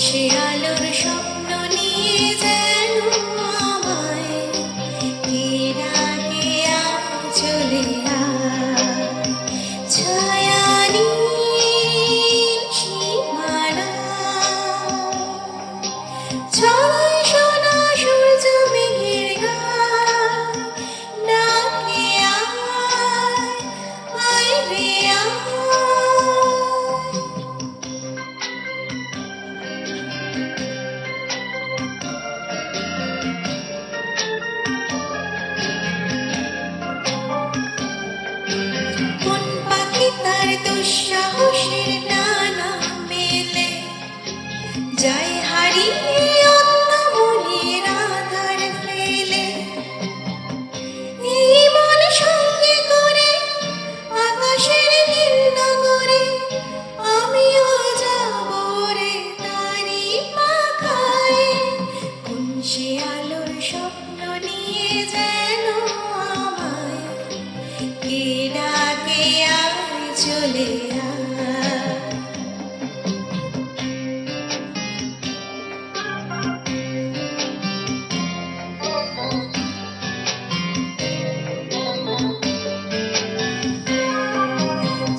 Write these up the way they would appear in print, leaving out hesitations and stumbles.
সে আলোর স্বপ্ন নিয়ে যেন আমায় কে ডাকে চলে ছায়ানি সীমানা ছয় সোনা সূর্য মেঘের গায় ডাকে আয় রে দুঃসাহসের নানা মেলে যায় হারিয়ে অন্যমনের আধার ফেলে এই মন সঙ্গে করে আকাশের নীল নগরে আমিও যাব রে তারি পাখায় কোন সে আলোর স্বপ্ন নিয়ে যেন আমায় কে ডাকে চলে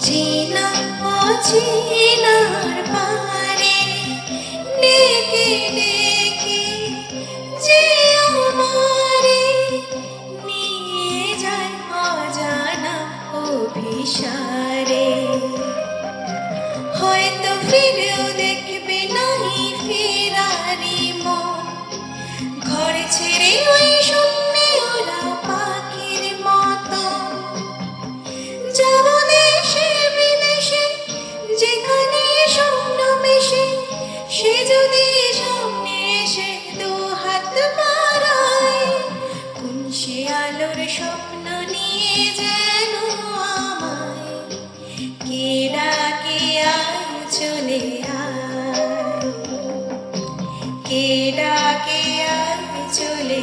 চেনা অচেনার পারে ডেকে ডেকে যে আমারে নিয়ে যায় অজানা অভিসারে হয়তো ফিরেও দেখবে নাহি ফেরারি মন ঘর ছেড়ে ওই শূন্যে ওরা পাখির মতো যাব দেশে বিদেশে যেখানে স্বপ্ন মেশে সে যদি সামনে এসে দু হাত বাড়ায় কোন সে আলোর স্বপ্ন নিয়ে যেন আমায় কে ডাকে চলে কে ডাকে চলে